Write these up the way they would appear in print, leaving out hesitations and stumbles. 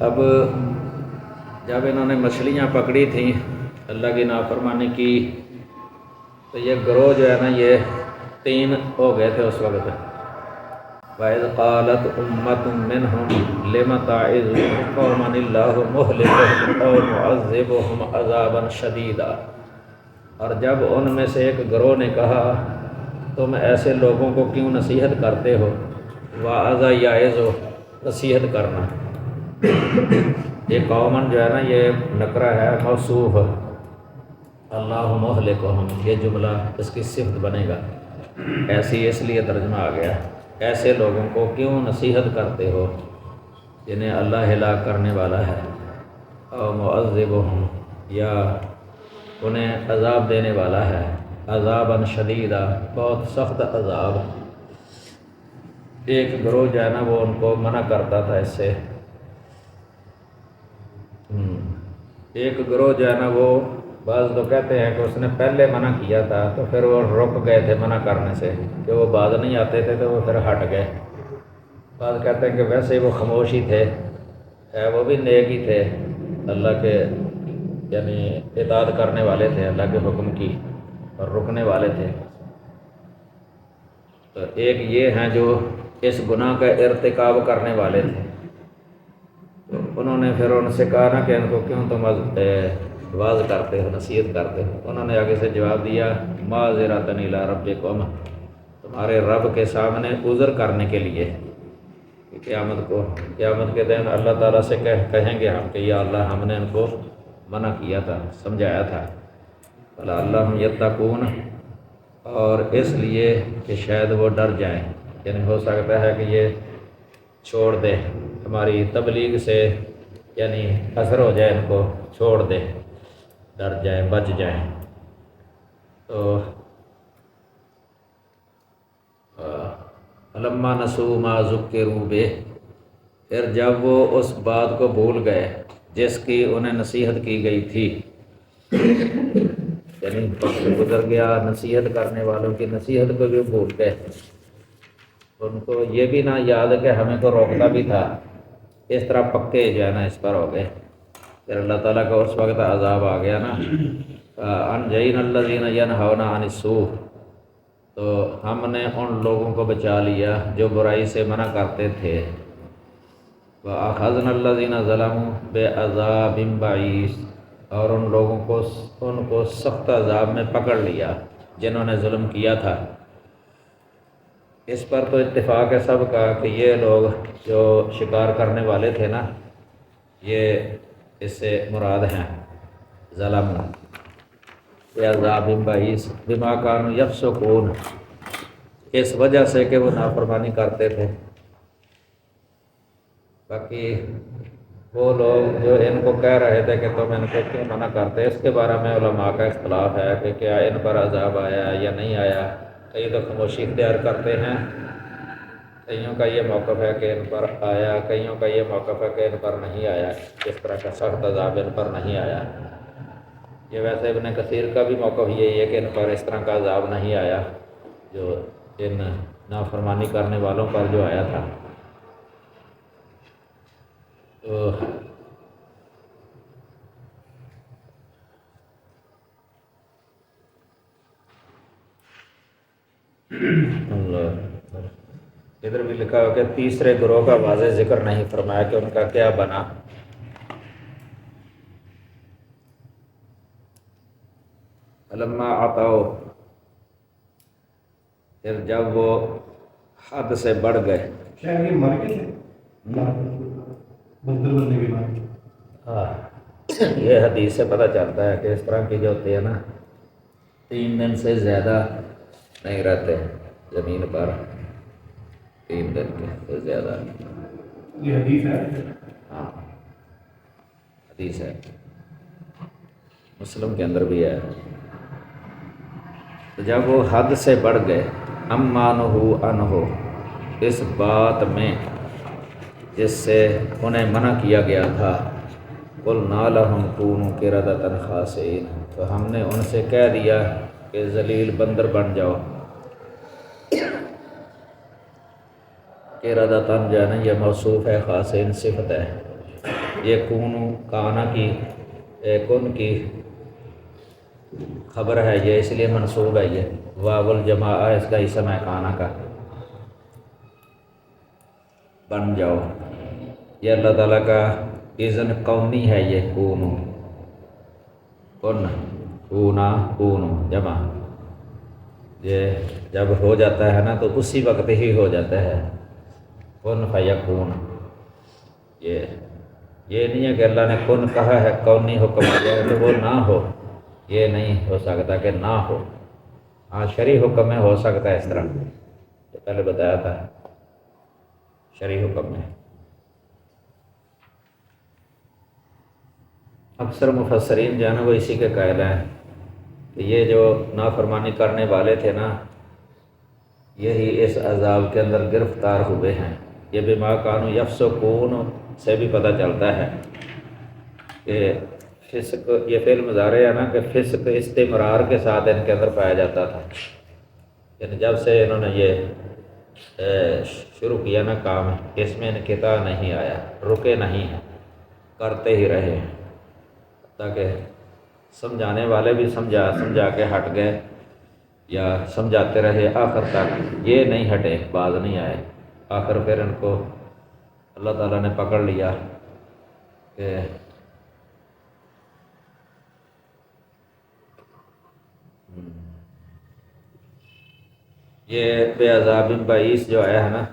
اب جب انہوں نے مچھلیاں پکڑی تھیں، اللہ کی نافرمانی کی، تو یہ گروہ جو ہے نا یہ 3 ہو گئے تھے اس وقت۔ وَإِذْ قَالَتْ أُمَّةٌ مِّنْهُمْ لِمَ تَعِظُونَ قَوْمًا اللَّهُ مُهْلِكُهُمْ أَوْ مُعَذِّبُهُمْ عَذَابًا شَدِيدًا، اور جب ان میں سے ایک گروہ نے کہا تم ایسے لوگوں کو کیوں نصیحت کرتے ہو؟ وَعَظَ یعظ، نصیحت کرنا۔ یہ قومن جو ہے نا یہ نکرہ ہے موصوف، اللہ مہلکہم یہ جملہ اس کی صفت بنے گا، ایسی اس لیے ترجمہ آ گیا، ایسے لوگوں کو کیوں نصیحت کرتے ہو جنہیں اللہ ہلاک کرنے والا ہے، او معذبہم یا انہیں عذاب دینے والا ہے، عذابا شدیدا بہت سخت عذاب۔ ایک گروہ جو ہے نا وہ ان کو منع کرتا تھا اس سے، ایک گروہ جو ہے نا وہ بعض تو کہتے ہیں کہ اس نے پہلے منع کیا تھا تو پھر وہ رک گئے تھے منع کرنے سے، کہ وہ باز نہیں آتے تھے تو وہ پھر ہٹ گئے۔ بعض کہتے ہیں کہ ویسے ہی وہ خاموش ہی تھے، وہ بھی نیک ہی تھے، اللہ کے یعنی اطاعت کرنے والے تھے اللہ کے حکم کی اور رکنے والے تھے۔ تو ایک یہ ہیں جو اس گناہ کا ارتکاب کرنے والے تھے، تو انہوں نے پھر ان سے کہا نا کہ ان کو کیوں تم واز کرتے ہو، نصیحت کرتے ہو؟ انہوں نے آگے سے جواب دیا معذرۃ الی ربکم، تمہارے رب کے سامنے عذر کرنے کے لیے، کہ قیامت کے دن اللہ تعالیٰ سے کہیں گے ہم کہ یا اللہ ہم نے ان کو منع کیا تھا، سمجھایا تھا، فَلَعَلَّهُمْ يَتَّقُونَ، اور اس لیے کہ شاید وہ ڈر جائیں، یعنی ہو سکتا ہے کہ یہ چھوڑ دے ہماری تبلیغ سے، یعنی اثر ہو جائے ان کو، چھوڑ دے، ڈر جائیں، بچ جائیں۔ تو فَلَمَّا نَسُوا مَا ذُكِّرُوا بِهِ، پھر جب وہ اس بات کو بھول گئے جس کی انہیں نصیحت کی گئی تھی، یعنی وقت گزر گیا، نصیحت کرنے والوں کی نصیحت کو بھی بھول گئے، ان کو یہ بھی نہ یاد ہے کہ ہمیں تو روکتا بھی تھا، اس طرح پکے جو ہے نا اس پر ہو گئے۔ پھر اللہ تعالیٰ کا اس وقت عذاب آ گیا نا، انجینا الذین ینہون عن السوء، تو ہم نے ان لوگوں کو بچا لیا جو برائی سے منع کرتے تھے، وَأَخَذْنَا الَّذِينَ ظَلَمُوا بِعَذَابٍ بَئِيسٍ، اور ان لوگوں کو سخت عذاب میں پکڑ لیا جنہوں نے ظلم کیا تھا۔ اس پر تو اتفاق ہے سب کا کہ یہ لوگ جو شکار کرنے والے تھے نا، یہ اس سے مراد ہیں ظلموا بعذاب بئیس بما کانوا یفسقون، اس وجہ سے کہ وہ نافرمانی کرتے تھے۔ باقی وہ لوگ جو ان کو کہہ رہے تھے کہ تم ان کو کیوں منع کرتے، اس کے بارے میں علماء کا اختلاف ہے کہ کیا ان پر عذاب آیا یا نہیں آیا۔ کئی تو خاموشی اختیار کرتے ہیں، کئیوں کا یہ موقف ہے کہ ان پر آیا، کئیوں کا یہ موقف ہے کہ ان پر نہیں آیا، اس طرح کا سخت عذاب ان پر نہیں آیا۔ یہ ویسے ابن کثیر کا بھی موقف یہی ہے کہ ان پر اس طرح کا عذاب نہیں آیا جو ان نافرمانی کرنے والوں پر جو آیا تھا۔ تو ادھر بھی لکھا ہو کہ تیسرے گروہ کا واضح ذکر نہیں فرمایا کہ ان کا کیا بنا۔ فلما عتوا، پھر جب وہ حد سے بڑھ گئے، ہاں یہ حدیث سے پتہ چلتا ہے کہ اس طرح کی جو ہوتی ہے نا 3 دن سے زیادہ نہیں رہتے زمین پر، 3 دن کے سے زیادہ، یہ حدیث ہے، ہاں حدیث ہے، مسلم کے اندر بھی ہے۔ تو جب وہ حد سے بڑھ گئے، اما نہو عنہ، اس بات میں جس سے انہیں منع کیا گیا تھا، قلنا لہم کونوا قردۃ خاسئین، تو ہم نے ان سے کہہ دیا کہ ذلیل بندر بن جاؤ۔ قردۃ جو ہے نا یہ موصوف ہے، خاسئین صفت ہے، یہ کون کانا کی کن کی خبر ہے، یہ اس لیے منصوب ہے، یہ واو الجماعہ اس کا اسم ہے کانا کا، بن جاؤ۔ یہ اللہ تعالیٰ کا اذن قومی ہے، یہ کونو کن کونا کونو جمع، یہ جب ہو جاتا ہے نا تو اسی وقت ہی ہو جاتا ہے، کن فیکون۔ یہ نہیں ہے کہ اللہ نے کن کہا ہے کونی حکم آ جائے تو وہ نہ ہو، یہ نہیں ہو سکتا کہ نہ ہو۔ ہاں شرعی حکم میں ہو سکتا ہے اس طرح، جو پہلے بتایا تھا شرعی حکم میں۔ اکثر مفسرین جو ہے نا وہ اسی کے قائل ہیں کہ یہ جو نافرمانی کرنے والے تھے نا، یہی اس عذاب کے اندر گرفتار ہوئے ہیں۔ یہ بما کانوا یفسقون سے بھی پتہ چلتا ہے کہ فسق، یہ فعل مضارع ہے نا، کہ فسق استمرار کے ساتھ ان کے اندر پایا جاتا تھا، یعنی جب سے انہوں نے یہ شروع کیا نا کام، اس میں انقطاع نہیں آیا، رکے نہیں ہیں، کرتے ہی رہے ہیں، تاکہ سمجھانے والے بھی سمجھا کے ہٹ گئے یا سمجھاتے رہے آخر تک، یہ نہیں ہٹے، باز نہیں آئے۔ آخر پھر ان کو اللہ تعالیٰ نے پکڑ لیا کہ یہ بے عذاب بعیس جو آیا ہے نا،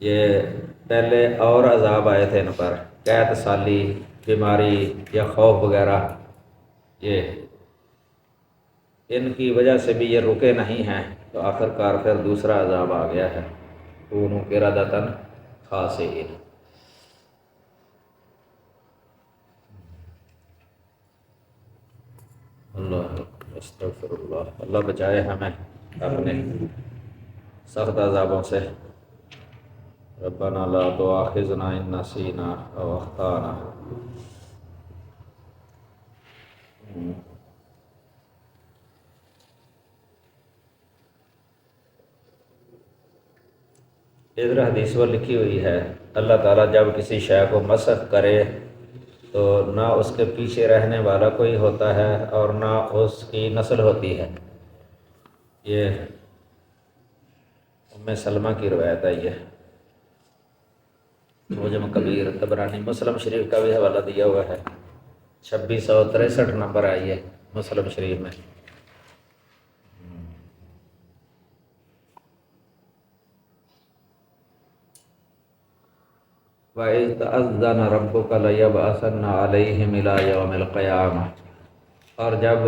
یہ پہلے اور عذاب آئے تھے ان پر، قحط سالی، بیماری یا خوف وغیرہ، یہ ان کی وجہ سے بھی یہ رکے نہیں ہیں، تو آخر کار پھر دوسرا عذاب آ گیا ہے، کونوا قردۃ خاسئین۔ اللہ استغفر اللہ، اللہ بچائے ہمیں اپنے سخت عذابوں سے۔ ربنا لا تؤاخذنا ان نسینا او اخطانا۔ ادھر حدیث میں لکھی ہوئی ہے، اللہ تعالیٰ جب کسی شے کو مسخ کرے تو نہ اس کے پیچھے رہنے والا کوئی ہوتا ہے اور نہ اس کی نسل ہوتی ہے۔ یہ ام سلمہ کی روایت ہے، یہ معجم کبیر طبرانی، مسلم شریف کا بھی حوالہ دیا ہوا ہے، 2663 نمبر آئی ہے مسلم شریف میں۔ وَإِذْ تَأَذَّنَ رَبُّكَ لَيَبْعَثَنَّ عَلَيْهِمْ إِلَى يَوْمِ الْقِيَامَةِ، اور جب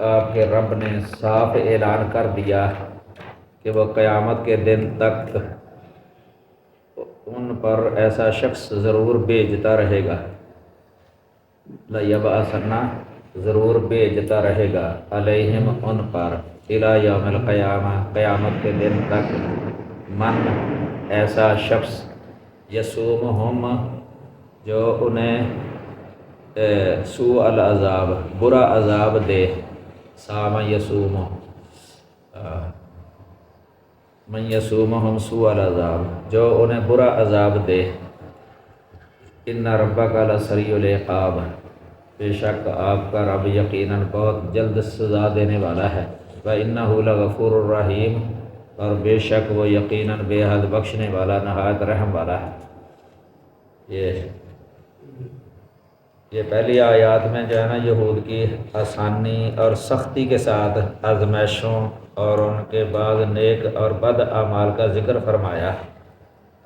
آپ کے رب نے صاف اعلان کر دیا کہ وہ قیامت کے دن تک ان پر ایسا شخص ضرور بھیجتا رہے گا، لَيَبْعَثَنَّ ضرور بھیجتا رہے گا، علیہم ان پر، إِلَى يَوْمِ الْقِيَامَةِ قیامت کے دن تک، من ایسا شخص، یسومہم جو انہیں سوء العذاب برا عذاب دے، سام یسوم من یسومہم سوء العذاب جو انہیں برا عذاب دے، ان ربک لسریع العقاب بے شک آپ کا رب یقیناً بہت جلد سزا دینے والا ہے، وَإِنَّهُ لَغَفُورٌ الرحیم اور بے شک وہ یقیناً بے حد بخشنے والا نہایت رحم والا ہے۔ یہ پہلی آیات میں جو ہے نا یہود کی آسانی اور سختی کے ساتھ آزمائشوں اور ان کے بعد نیک اور بد اعمال کا ذکر فرمایا۔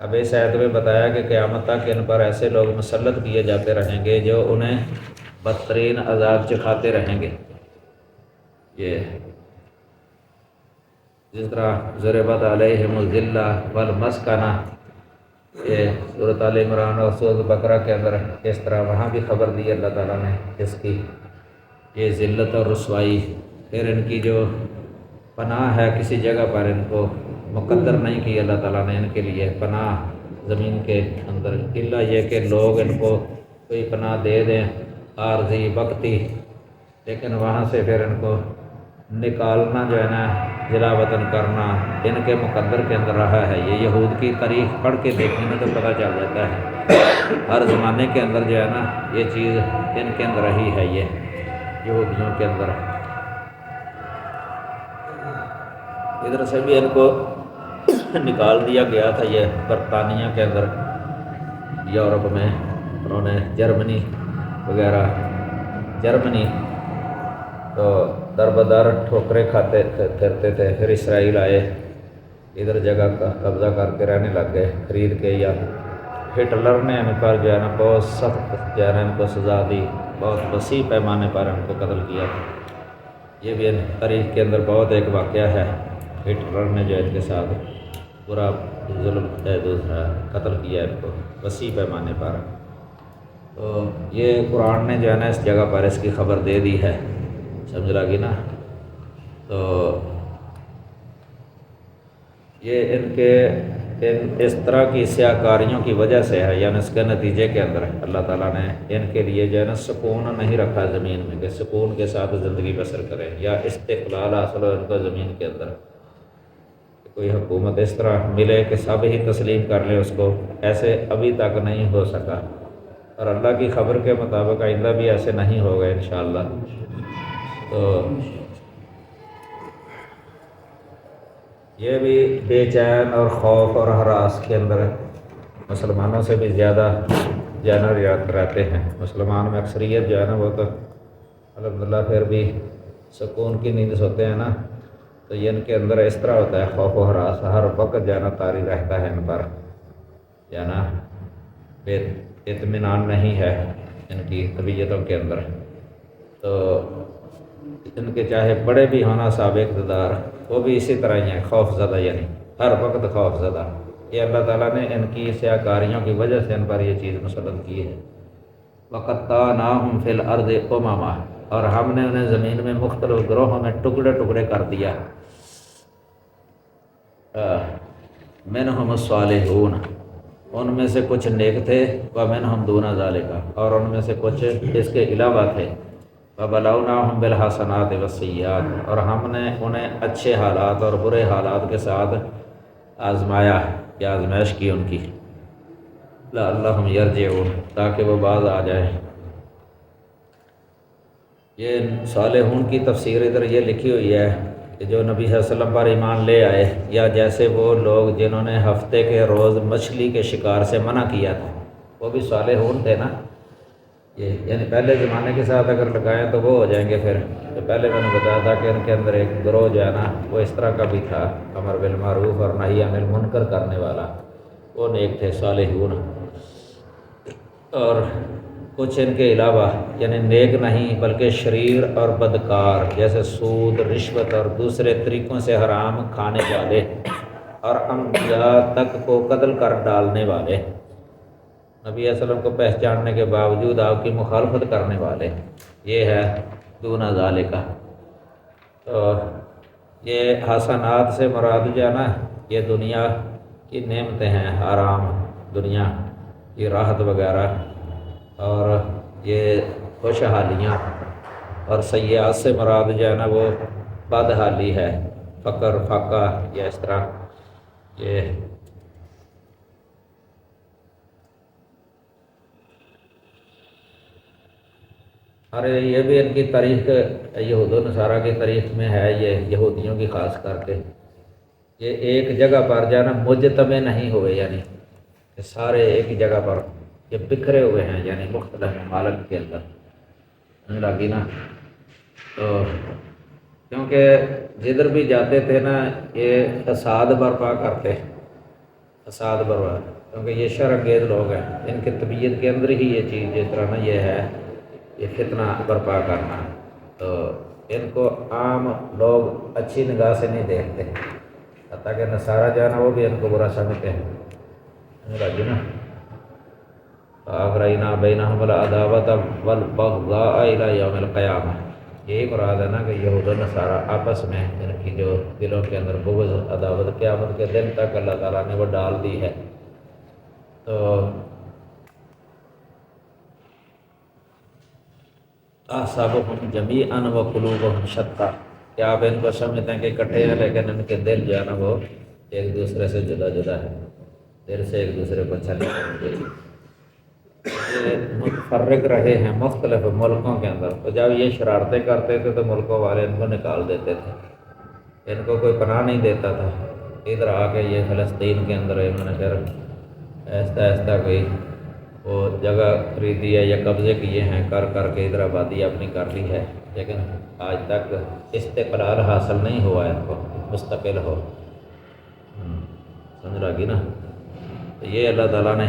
اب اس آیت میں بتایا کہ قیامت تک ان پر ایسے لوگ مسلط کیے جاتے رہیں گے جو انہیں بدترین عذاب چکھاتے رہیں گے۔ یہ جس طرح ضربت علیہم الذلہ والمسکنہ، یہ سورۃ آل عمران اور سورۃ بقرہ کے اندر اس طرح وہاں بھی خبر دی اللہ تعالیٰ نے اس کی، یہ ذلت اور رسوائی، پھر ان کی جو پناہ ہے کسی جگہ پر ان کو مقدر نہیں کی اللہ تعالیٰ نے ان کے لیے پناہ زمین کے اندر، الا یہ کہ لوگ ان کو کوئی پناہ دے دیں عارضی وقتی، لیکن وہاں سے پھر ان کو نکالنا جو ہے نا جلا وطن کرنا ان کے مقدر کے اندر رہا ہے۔ یہ یہود کی تاریخ پڑھ کے دیکھنے میں تو پتہ چل جاتا ہے، ہر زمانے کے اندر جو ہے نا یہ چیز ان کے اندر رہی ہے، یہ یہودیوں کے اندر۔ ادھر سے بھی ان کو نکال دیا گیا تھا، یہ برطانیہ کے اندر، یورپ میں انہوں نے جرمنی وغیرہ، جرمنی تو در بدر ٹھوکریں کھاتے پھرتے تھے، پھر اسرائیل آئے، ادھر جگہ کا قبضہ کر کے رہنے لگ گئے خرید کے، یا ہٹلر نے ان پر جو ہے نا بہت سخت جو ہے نا ان کو سزا دی، بہت وسیع پیمانے پر ان کو قتل کیا تھا۔ یہ بھی ان تاریخ کے اندر بہت ایک واقعہ ہے، ہٹلر نے جو ان کے ساتھ برا ظلم دوسرا قتل کیا ان کو وسیع پیمانے پر۔ تو یہ قرآن نے جو ہے نا اس جگہ پر اس کی خبر دے دی ہے، سمجھ لگی نا۔ تو یہ ان کے اس طرح کی سیاہ کاریوں کی وجہ سے ہے، یعنی اس کے نتیجے کے اندر اللہ تعالیٰ نے ان کے لیے جو ہے نا سکون نہیں رکھا زمین میں کہ سکون کے ساتھ زندگی بسر کریں، یا استقلال حاصل ہو ان کو زمین کے اندر، کوئی حکومت اس طرح ملے کہ سب ہی تسلیم کر لیں اس کو، ایسے ابھی تک نہیں ہو سکا، اور اللہ کی خبر کے مطابق آئندہ بھی ایسے نہیں ہوگا انشاءاللہ۔ تو یہ بھی بے چین اور خوف اور ہراس کے اندر مسلمانوں سے بھی زیادہ جانور رہتے ہیں۔ مسلمان میں اکثریت جو ہے نا وہ تو الحمدللہ پھر بھی سکون کی نیند سوتے ہیں نا، تو یہ ان کے اندر اس طرح ہوتا ہے، خوف و ہراس ہر وقت جانا طاری رہتا ہے ان پر، جانا بے اطمینان نہیں ہے ان کی طبیعتوں کے اندر۔ تو ان کے چاہے بڑے بھی ہونا صاحب اقتدار، وہ بھی اسی طرح ہی ہیں، خوف زدہ، یعنی ہر وقت خوف زدہ۔ یہ اللہ تعالیٰ نے ان کی سیاہ کاریوں کی وجہ سے ان پر یہ چیز مسلط کی ہے۔ وَقَطَّعْنَاهُمْ فِي الْأَرْضِ أُمَمًا، اور ہم نے انہیں زمین میں مختلف گروہوں میں ٹکڑے ٹکڑے کر دیا۔ مِنْهُمُ الصَّالِحُونَ، ان میں سے کچھ نیک تھے، وَمِنْهُمْ دُونَ ذَلِكَ، اور ان میں سے کچھ اس کے علاوہ تھے۔ وَبَلَوْنَاهُمْ بِالْحَسَنَاتِ وَالسَّيِّئَاتِ، اور ہم نے انہیں اچھے حالات اور برے حالات کے ساتھ آزمایا یا آزمائش کی ان کی، لَعَلَّهُمْ يَرْجِعُونَ، تاکہ وہ باز آ جائیں۔ یہ صالحون کی تفسیر ادھر یہ لکھی ہوئی ہے کہ جو نبی صلی اللہ علیہ وسلم پر ایمان لے آئے، یا جیسے وہ لوگ جنہوں نے ہفتے کے روز مچھلی کے شکار سے منع کیا تھا، وہ بھی صالحون تھے نا، یہ یعنی پہلے زمانے کے ساتھ اگر لگائیں تو وہ ہو جائیں گے۔ پھر تو پہلے میں نے بتایا تھا کہ ان کے اندر ایک گروہ جو ہے نا وہ اس طرح کا بھی تھا، امر بالمعروف اور نہی عن المنکر کرنے والا، وہ نیک تھے، صالحون۔ اور کچھ ان کے علاوہ یعنی نیک نہیں بلکہ شریر اور بدکار، جیسے سود، رشوت اور دوسرے طریقوں سے حرام کھانے والے، اور انبیاء تک کو قتل کر ڈالنے والے، نبی صلی اللہ علیہ وسلم کو پہچاننے کے باوجود آپ کی مخالفت کرنے والے، یہ ہے دون ذالک۔ تو یہ حسنات سے مراد جو ہے نا یہ دنیا کی نعمتیں ہیں، آرام، دنیا کی راحت وغیرہ، اور یہ خوشحالیاں، اور سیئات سے مراد جو ہے نا وہ بدحالی ہے، فقر، فاقہ، یا اس طرح یہ۔ اور یہ بھی ان کی تاریخ یہود و نصارہ کی تاریخ میں ہے، یہ یہودیوں کی خاص کر کے، یہ ایک جگہ پر جانا مجتمع نہیں ہوئے، یعنی کہ سارے ایک ہی جگہ پر یہ بکھرے ہوئے ہیں، یعنی مختلف ممالک کے اندر لگی نا۔ تو کیونکہ جدھر بھی جاتے تھے نا یہ فساد برپا کرتے، فساد برپا، کیونکہ یہ شر انگیز لوگ ہیں، ان کی طبیعت کے اندر ہی یہ چیز جس طرح نا یہ ہے، یہ فتنہ برپا کرنا۔ تو ان کو عام لوگ اچھی نگاہ سے نہیں دیکھتے، حتیٰ کہ نصارہ جو ہے نا وہ بھی ان کو برا سمجھتے ہیں، راجی نا۔ فَأَغْرَيْنَا بَيْنَهُمُ الْعَدَاوَةَ وَالْبَغْضَاءَ إِلَىٰ يَوْمِ الْقِيَامَةِ، یہی مراد ہے نا کہ یہود و نصارہ آپس میں ان کی جو دلوں کے اندر بغض، عداوت قیامت کے دن تک اللہ تعالیٰ نے وہ ڈال دی ہے۔ تو احسابهم جمیعا وقلوبهم شتیٰ، کہ آپ ان کو سمجھتے ہیں کہ اکٹھے ہیں لیکن ان کے دل جو ہے نا وہ ایک دوسرے سے جدا جدا ہے، دل سے ایک دوسرے کو اچھا نہیں کرتے، یہ متفرق رہے ہیں مختلف ملکوں کے اندر، تو جب یہ شرارتیں کرتے تھے تو ملکوں والے ان کو نکال دیتے تھے، ان کو کوئی پناہ نہیں دیتا تھا، ادھر آ کے یہ فلسطین کے اندر انہوں نے پھر ایسا ایسا کوئی وہ جگہ خریدی ہے یا قبضے کیے ہیں، کر کر کے ادھر آبادی اپنی کر لی ہے، لیکن آج تک استقلال حاصل نہیں ہوا ہے ان کو مستقل ہو، سمجھ لگی نا؟ تو یہ اللہ تعالیٰ نے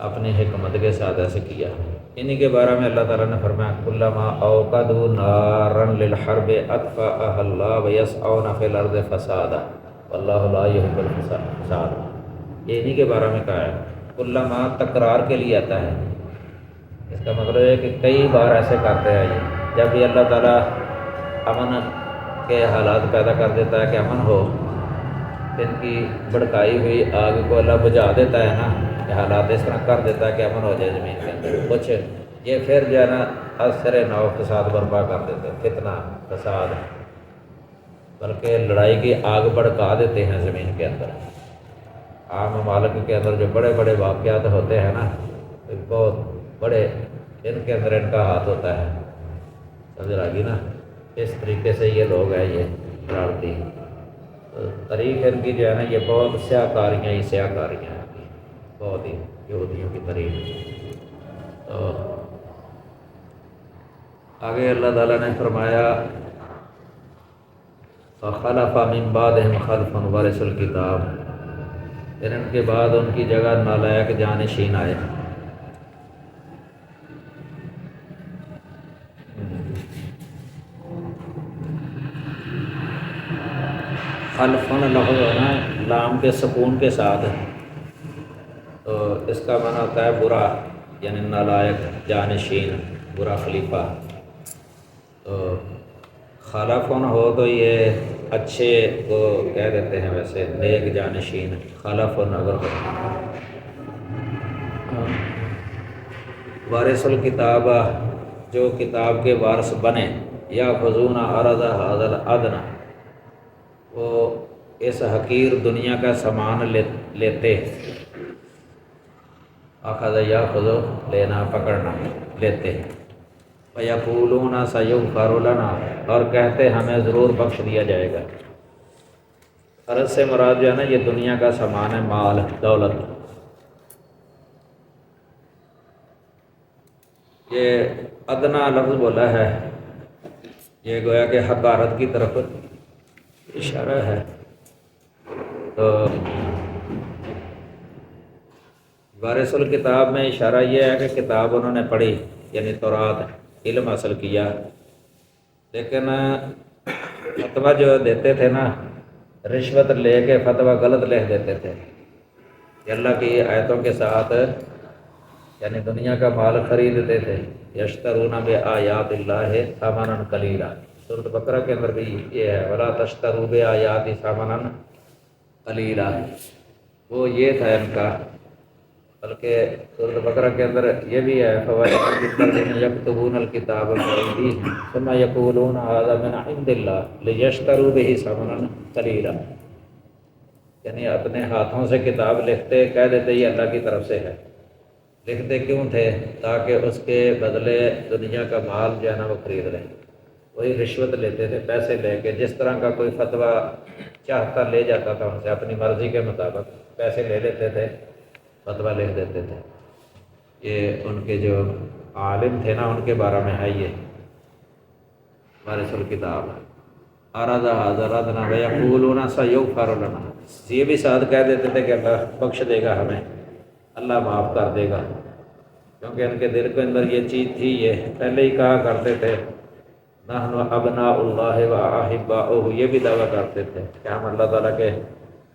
اپنی حکمت کے ساتھ ایسے کیا، انہی کے بارے میں اللہ تعالیٰ نے فرمایا کلما اوقدوا نارا للحرب اطفأها اللہ ویسعون فی الارض فسادا واللہ لا یحب الفساد، یہ انہی کے بارے میں کہا ہے، کلما تکرار کے لیے آتا ہے، اس کا مطلب ہے کہ کئی بار ایسے کرتے ہیں یہ، جب بھی اللہ تعالیٰ امن کے حالات پیدا کر دیتا ہے کہ امن ہو، ان کی بھڑکائی ہوئی آگ کو اللہ بجھا دیتا ہے نا، کہ حالات اس طرح کر دیتا ہے کہ امن ہو جائے زمین کے اندر کچھ، یہ پھر جو ہے نا اثر نو فساد برپا کر دیتے ہیں، فتنہ فساد، بلکہ لڑائی کی آگ بھڑکا دیتے ہیں زمین کے اندر۔ عام ممالک کے اندر جو بڑے بڑے واقعات ہوتے ہیں نا، بہت بڑے، ان کے اندر ان کا ہاتھ ہوتا ہے، سمجھ آگی نا؟ اس طریقے سے یہ لوگ ہیں یہ شرارتی، تاریخ ان کی جو ہے نا یہ بہت سیاہ کاریاں ہی سیاہ کاریاں ہیں، بہت ہی یہودیوں کی تاریخ۔ تو آگے اللہ تعالیٰ نے فرمایا فخلف من بعدهم خلف ورثوا الکتاب، پھر ان کے بعد ان کی جگہ نالائق جانشین آئے، خلفن لفظ ہے نا لام کے سکون کے ساتھ، تو اس کا معنی ہوتا ہے برا، یعنی نالائق جانشین، برا خلیفہ، تو خلفن ہو تو یہ اچھے کو کہہ دیتے ہیں، ویسے نیک جانشین، خلفن اگر وارث الکتاب، جو کتاب کے وارث بنے، یا خذون عرض هذا الادنی، وہ اس حقیر دنیا کا سامان لیتے، اخذ یاخذ لینا پکڑنا لیتے، فیقولون سیغفر لنا، اور کہتے ہمیں ضرور بخش دیا جائے گا، عرض سے مراد جو ہے نا یہ دنیا کا سامان ہے، مال دولت، یہ ادنا لفظ بولا ہے، یہ گویا کہ حقارت کی طرف اشارہ ہے، تو وارث الکتاب میں اشارہ یہ ہے کہ کتاب انہوں نے پڑھی، یعنی تورات، علم حاصل کیا، لیکن فتویٰ جو دیتے تھے نا، رشوت لے کے فتویٰ غلط لکھ دیتے تھے، کہ اللہ کی آیتوں کے ساتھ یعنی دنیا کا مال خریدتے تھے، یشترون بآیات اللہ ثمنا قلیلا، سورۃ بقرہ کے اندر بھی یہ ہے، ولا تشتروا بآیاتی ثمنا قلیلا، وہ یہ تھا ان کا، بلکہ سورۃ بقرہ کے اندر یہ بھی ہے فوائد للذین یکتبون الکتاب بأیدیہم ثم یقولون ھذا من عند اللہ لیشتروا بہ ثمنا قلیلا، یعنی اپنے ہاتھوں سے کتاب لکھتے، کہہ دیتے یہ اللہ کی طرف سے ہے، لکھتے کیوں تھے؟ تاکہ اس کے بدلے دنیا کا مال جو ہے نا وہ خرید لیں، وہی رشوت لیتے تھے، پیسے لے کے، جس طرح کا کوئی فتویٰ چاہتا لے جاتا تھا ان سے، اپنی مرضی کے مطابق پیسے لے لیتے تھے، فتویٰ لکھ دیتے تھے، یہ ان کے جو عالم تھے نا ان کے بارے میں ہے یہ وارث الکتاب، اراد حاضر ادنا ویقولون سیغفر لنا، یہ بھی ساتھ کہہ دیتے تھے کہ اللہ بخش دے گا ہمیں، اللہ معاف کر دے گا، کیونکہ ان کے دل کے اندر یہ چیز تھی، یہ پہلے ہی کہا کرتے تھے نحن ابناء اللہ و احباؤہ، یہ بھی دعویٰ کرتے تھے کہ ہم اللہ تعالیٰ کے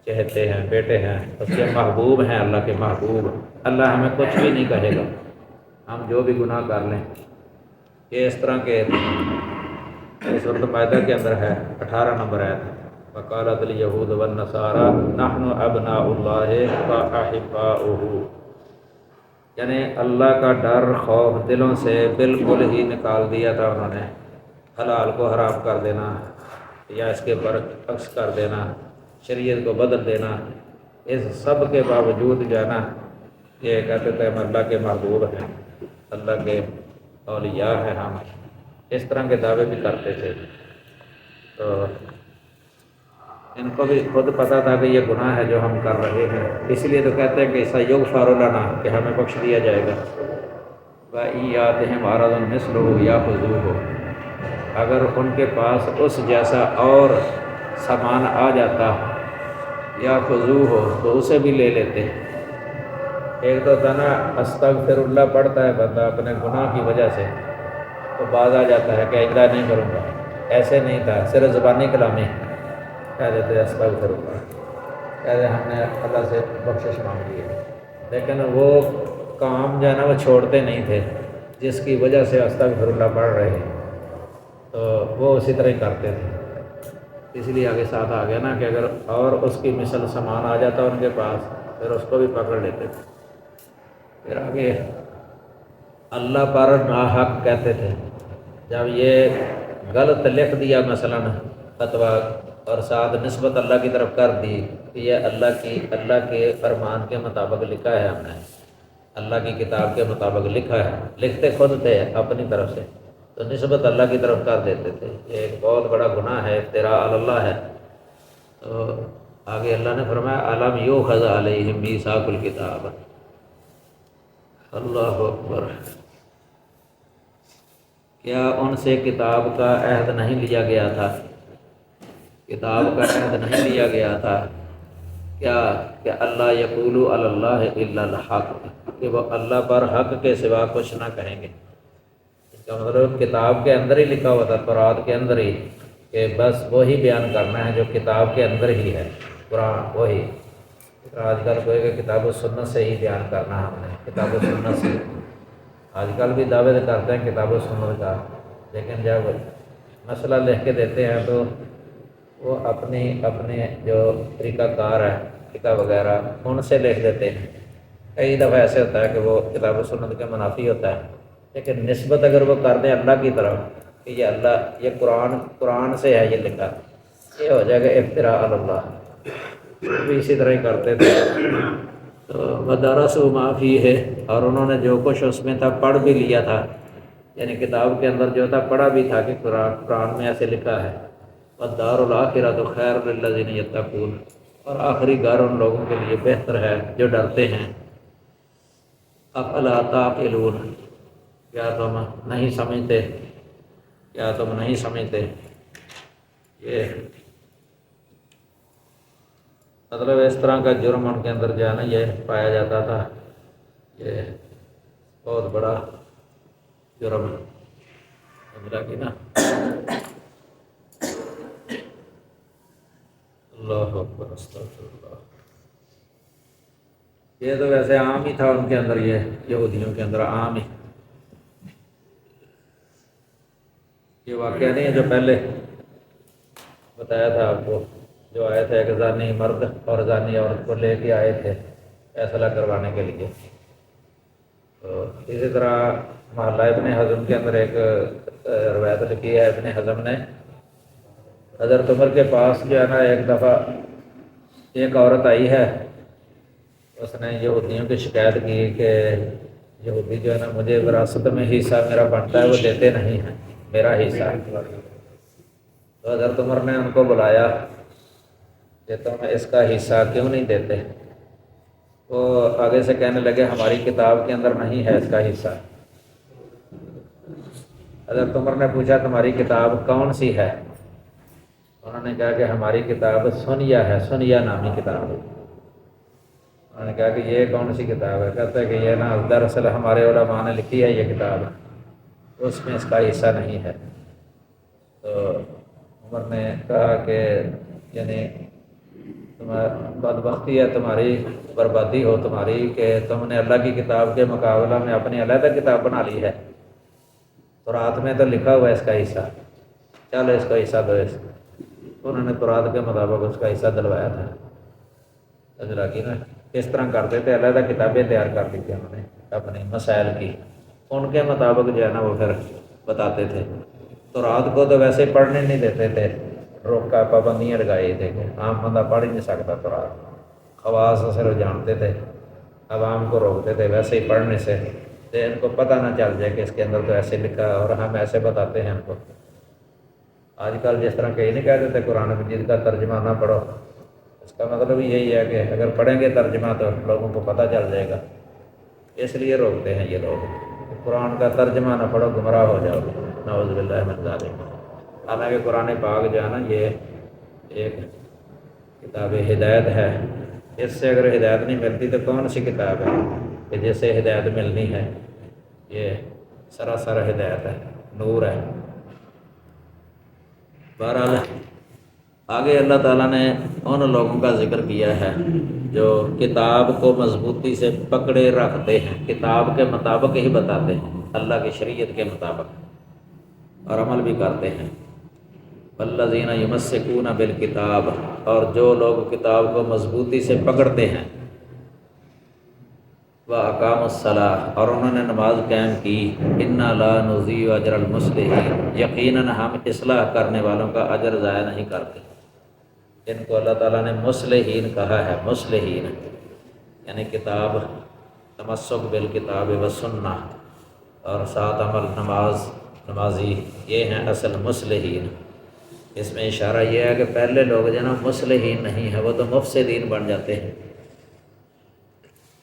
چہتے ہیں، بیٹے ہیں، اس کے محبوب ہیں، اللہ کے محبوب، اللہ ہمیں کچھ بھی نہیں کہے گا، ہم جو بھی گناہ کر لیں، یہ اس طرح کے سورۃ مائدہ کے اندر ہے 18 نمبر آیت، وقالت الیہود والنصارى نحن ابناء اللہ و احباؤہ، یعنی اللہ کا ڈر خوف دلوں سے بالکل ہی نکال دیا تھا انہوں نے، حلال کو حرام کر دینا، یا اس کے برعکس کر دینا، شریعت کو بدل دینا، اس سب کے باوجود جو ہے نا یہ کہتے تھے ہم اللہ کے محبوب ہیں، اللہ کے اولیاء ہیں، ہم اس طرح کے دعوے بھی کرتے تھے۔ تو ان کو بھی خود پتہ تھا کہ یہ گناہ ہے جو ہم کر رہے ہیں، اس لیے تو کہتے ہیں کہ سَيُغْفَرُ لَنَا، کہ ہمیں بخش دیا جائے گا۔ وَإِن يَأْتِهِمْ عَرَضٌ مِثْلُهُ يَأْخُذُوهُ، اگر ان کے پاس اس جیسا اور سامان آ جاتا يَأْخُذُوهُ، تو اسے بھی لے لیتے۔ ایک تو تھا نا استغفر اللہ پڑھتا ہے بندہ اپنے گناہ کی وجہ سے، تو باز آ جاتا ہے کہ آئندہ نہیں کروں گا، ایسے نہیں تھا، صرف زبانی کلامی کہہ دیتے استغفر اللہ، کہتے ہم نے اللہ سے بخشش مانگی ہے، لیکن وہ کام جو ہے نا وہ چھوڑتے نہیں تھے جس کی وجہ سے استغفر اللہ پڑھ رہے ہیں، تو وہ اسی طرح ہی کرتے تھے۔ اس لیے آگے ساتھ آ گیا نا کہ اگر اور اس کی مثل سامان آ جاتا ان کے پاس پھر اس کو بھی پکڑ لیتے تھے۔ پھر آگے اللہ پر ناحق کہتے تھے، جب یہ غلط لکھ دیا مثلاً فتویٰ اور ساتھ نسبت اللہ کی طرف کر دی کہ یہ اللہ کے فرمان کے مطابق لکھا ہے، ہم نے اللہ کی کتاب کے مطابق لکھا ہے، لکھتے خود تھے اپنی طرف سے، تو نسبت اللہ کی طرف کر دیتے تھے۔ یہ ایک بہت بڑا گناہ ہے، افتراء علی اللہ ہے۔ تو آگے اللہ نے فرمایا الم یؤخذ علیہم میثاق الکتاب، اللہ اکبر، کیا ان سے کتاب کا عہد نہیں لیا گیا تھا؟ کتاب کا عہد نہیں لیا گیا تھا کیا کہ اللہ یقولوا علی اللہ الا الحق، کہ وہ اللہ پر حق کے سوا کچھ نہ کہیں گے۔ اس کا مطلب کتاب کے اندر ہی لکھا ہوا تھا، تورات کے اندر ہی، کہ بس وہی بیان کرنا ہے جو کتاب کے اندر ہی ہے، قرآن وہی۔ آج کل کوئی کہ کتاب و سنت سے ہی بیان کرنا ہے ہم نے، کتاب و سنت سے، آج کل بھی دعوے کرتے ہیں کتاب و سنت کا، لیکن جب مسئلہ لکھ کے دیتے ہیں تو وہ اپنے جو طریقہ کار ہے فقہ وغیرہ ان سے لکھ دیتے ہیں۔ کئی دفعہ ایسے ہوتا ہے کہ وہ کتاب و سنت کے منافی ہوتا ہے، لیکن نسبت اگر وہ کر دیں اللہ کی طرف کہ یہ اللہ، یہ قرآن سے ہے یہ لکھا، یہ ہو جائے گا افتراء علی اللہ۔ بھی اسی طرح ہی کرتے تھے۔ تو وَدَرَسُوا مَا فِيهِ، اور انہوں نے جو کچھ اس میں تھا پڑھ بھی لیا تھا، یعنی کتاب کے اندر جو تھا پڑھا بھی تھا کہ قرآن میں ایسے لکھا ہے۔ وَالدَّارُ الْآخِرَةُ خَيْرٌ لِلَّذِينَ يَتَّقُونَ، اور آخری گھر ان لوگوں کے لیے بہتر ہے جو ڈرتے ہیں۔ أَفَلَا تَعْقِلُونَ، کیا تم نہیں سمجھتے، کیا تم نہیں سمجھتے؟ یہ مطلب اس طرح کا جرم ان کے اندر جو ہے نا یہ پایا جاتا تھا، یہ بہت بڑا جرم سمجھا کہ نا۔ اللہ اکبر، استغفر اللہ۔ یہ تو ویسے عام ہی تھا ان کے اندر، یہ یہودیوں کے اندر عام ہی یہ واقعہ نہیں ہے جو پہلے بتایا تھا آپ کو، جو آئے تھے ایک زانی مرد اور زانی عورت کو لے کے آئے تھے فیصلہ کروانے کے لیے۔ تو اسی طرح محلہ ابن حزم کے اندر ایک روایت لکھی ہے، ابن حزم نے حضرت عمر کے پاس جو ہے نا ایک دفعہ ایک عورت آئی ہے، اس نے یہودیوں کی شکایت کی کہ یہودی جو ہے نا مجھے وراثت میں حصہ میرا بنتا ہے وہ دیتے نہیں ہیں میرا حصہ۔ تو حضرت عمر نے ان کو بلایا کہ تم اس کا حصہ کیوں نہیں دیتے؟ وہ آگے سے کہنے لگے ہماری کتاب کے اندر نہیں ہے اس کا حصہ۔ حضرت عمر نے پوچھا تمہاری کتاب کون سی ہے؟ انہوں نے کہا کہ ہماری کتاب سنیا ہے، سنیا نامی کتاب ہے۔ انہوں نے کہا کہ یہ کون سی کتاب ہے؟ کہتا ہے کہ یہ نا دراصل ہمارے علماء نے لکھی ہے یہ کتاب، اس میں اس کا حصہ نہیں ہے۔ تو عمر نے کہا کہ یعنی بدبختی ہے تمہاری، بربادی ہو تمہاری کہ تم نے اللہ کی کتاب کے مقابلہ میں اپنی علیحدہ کتاب بنا لی ہے۔ تورات میں تو لکھا ہوا ہے اس کا حصہ، چلو اس کا حصہ دو اس۔ انہوں نے تورات کے مطابق اس کا حصہ دلوایا تھا۔ اجرا کی نا اس طرح کرتے تھے، علیحدہ کتابیں تیار کر دی تھی انہوں نے اپنے مسائل کی، ان کے مطابق جو ہے نا وہ پھر بتاتے تھے۔ تورات کو تو ویسے پڑھنے نہیں دیتے تھے، روکا، پابندیاں لگائی تھے کہ عام بندہ پڑھ ہی نہیں سکتا قرآن، خواص صرف جانتے تھے، عوام کو روکتے تھے ویسے ہی پڑھنے سے، کہ ان کو پتہ نہ چل جائے کہ اس کے اندر تو ایسے لکھا ہے اور ہم ایسے بتاتے ہیں ان کو۔ آج کل جس طرح کہیں نہیں کہہ دیتے قرآن مجید کا ترجمہ نہ پڑھو، اس کا مطلب یہی ہے کہ اگر پڑھیں گے ترجمہ تو لوگوں کو پتہ چل جائے گا، اس لیے روکتے ہیں یہ لوگ، قرآن کا ترجمہ نہ پڑھو گمراہ ہو جاؤ گے، نعوذ باللہ من ذالک۔ حالانکہ قرآن پاک جو ہے نا یہ ایک کتاب ہدایت ہے، اس سے اگر ہدایت نہیں ملتی تو کون سی کتاب ہے کہ جس سے ہدایت ملنی ہے؟ یہ سراسر ہدایت ہے، نور ہے۔ بہرحال آگے اللہ تعالیٰ نے ان لوگوں کا ذکر کیا ہے جو کتاب کو مضبوطی سے پکڑے رکھتے ہیں، کتاب کے مطابق ہی بتاتے ہیں، اللہ کی شریعت کے مطابق، اور عمل بھی کرتے ہیں۔ والذین یمسکون بالکتاب، اور جو لوگ کتاب کو مضبوطی سے پکڑتے ہیں، وَأَقَامُوا الصَّلَاةَ، اور انہوں نے نماز قائم کی، اِنَّا لَا نُضِيعُ أَجْرَ الْمُصْلِحِينَ، یقیناً ہم اصلاح کرنے والوں کا اجر ضائع نہیں کرتے۔ ان کو اللہ تعالیٰ نے مصلحین کہا ہے، مصلحین یعنی کتاب، تمسک بالکتاب والسنہ، اور ساتھ عمل، نمازی، یہ ہیں اصل مصلحین۔ اس میں اشارہ یہ ہے کہ پہلے لوگ جو نا مصلحین نہیں ہیں، وہ تو مفسدین بن جاتے ہیں،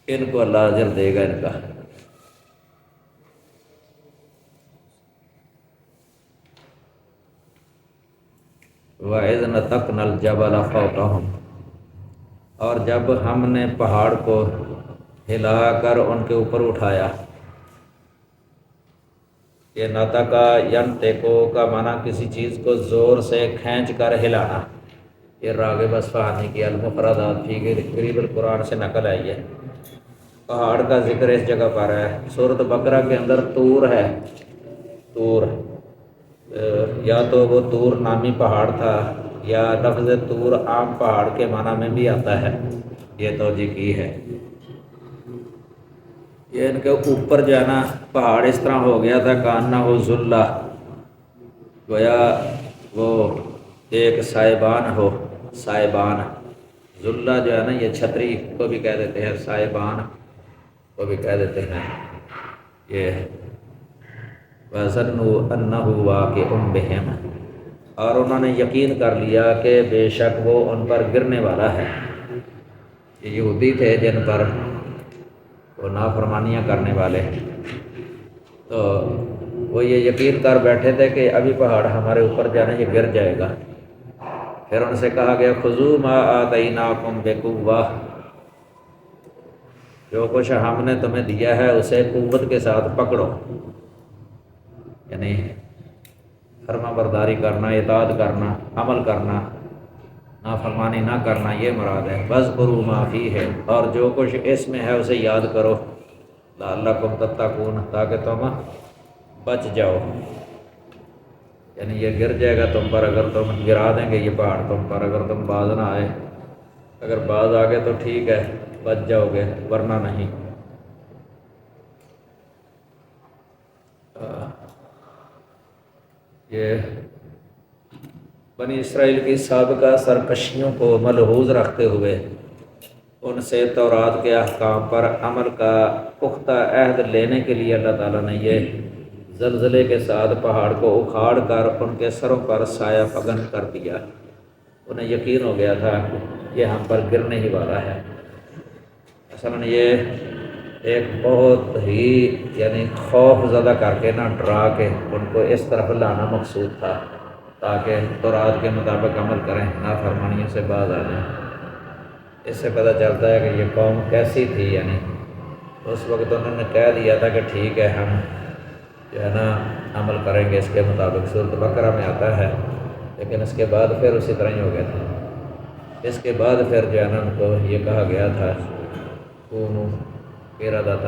ان کو اللہ اجر دے گا ان کا۔ وَإِذْ نَتَقْنَا الْجَبَلَ فَوْقَهُمْ، اور جب ہم نے پہاڑ کو ہلا کر ان کے اوپر اٹھایا۔ یہ نتقا ینتقو کا معنی کسی چیز کو زور سے کھینچ کر ہلانا، یہ راغب اصفہانی کی المفردات فی غریب القرآن سے نقل آئی ہے۔ پہاڑ کا ذکر اس جگہ پر ہے، سورۃ بقرہ کے اندر طور ہے، طور، یا تو وہ طور نامی پہاڑ تھا یا لفظ طور عام پہاڑ کے معنی میں بھی آتا ہے، یہ توجہ کی ہے۔ یہ ان کے اوپر جو ہے نا پہاڑ اس طرح ہو گیا تھا کأنہ ظلہ، گویا وہ ایک سائبان ہو، سائبان، ظلہ جو ہے نا یہ چھتری کو بھی کہہ دیتے ہیں، سائبان کو بھی کہہ دیتے ہیں۔ یہ وَظَنُّوا أَنَّهُ وَاقِعٌ بِهِمْ، اور انہوں نے یقین کر لیا کہ بے شک وہ ان پر گرنے والا ہے۔ یہ یہودی تھے جن پر وہ نافرمانیاں کرنے والے، تو وہ یہ یقین کر بیٹھے تھے کہ ابھی پہاڑ ہمارے اوپر جانا یہ گر جائے گا۔ پھر ان سے کہا گیا خذوا ما آتیناکم بقوۃ، جو کچھ ہم نے تمہیں دیا ہے اسے قوت کے ساتھ پکڑو، یعنی فرما برداری کرنا، اطاعت کرنا، عمل کرنا، نافرمانی نہ کرنا، یہ مراد ہے۔ وَاذْكُرُوا مَا فِيهِ، اور جو کچھ اس میں ہے اسے یاد کرو، لَعَلَّكُمْ تَتَّقُونَ، تاکہ تم بچ جاؤ، یعنی یہ گر جائے گا تم پر، اگر تم گرا دیں گے یہ پہاڑ تم پر، اگر تم باز نہ آئے، اگر باز آ گئے تو ٹھیک ہے بچ جاؤ گے، ورنہ نہیں۔ یہ بنی اسرائیل کی سابقہ سرکشیوں کو ملحوظ رکھتے ہوئے ان سے تورات کے احکام پر عمل کا پختہ عہد لینے کے لیے اللہ تعالیٰ نے یہ زلزلے کے ساتھ پہاڑ کو اکھاڑ کر ان کے سروں پر سایہ فگن کر دیا۔ انہیں یقین ہو گیا تھا کہ یہ ہم پر گرنے ہی والا ہے۔ مثلاً یہ ایک بہت ہی یعنی خوف زدہ کر کے نہ ڈرا کے ان کو اس طرف لانا مقصود تھا تاکہ تورات کے مطابق عمل کریں، نافرمانیوں سے باز آ جائیں۔ اس سے پتہ چلتا ہے کہ یہ قوم کیسی تھی، یعنی اس وقت انہوں نے کہہ دیا تھا کہ ٹھیک ہے ہم جو ہے نا عمل کریں گے اس کے مطابق، سورۃ بقرہ میں آتا ہے، لیکن اس کے بعد پھر اسی طرح ہی ہو گیا تھا۔ اس کے بعد پھر جو ہے نا ان کو یہ کہا گیا تھا کونوا قردۃ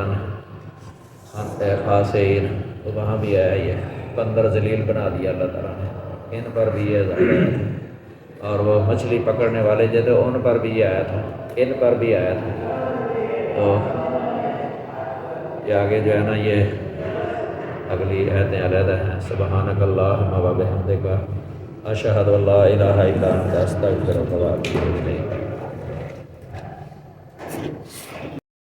خاسئین، تو وہاں بھی آیا یہ بندر ذلیل بنا دیا اللہ تعالیٰ نے، ان پر بھی یہ عذاب آیا تھا، اور وہ مچھلی پکڑنے والے جو تھے ان پر بھی یہ آیا تھا، ان پر بھی آیا تھا۔ تو یہ آگے جو ہے نا یہ اگلی آیتیں علیحدہ ہیں۔ سبحانک اللہم و بحمدک اشہد ان لا الہ الا انت استغفرک و اتوب الیک.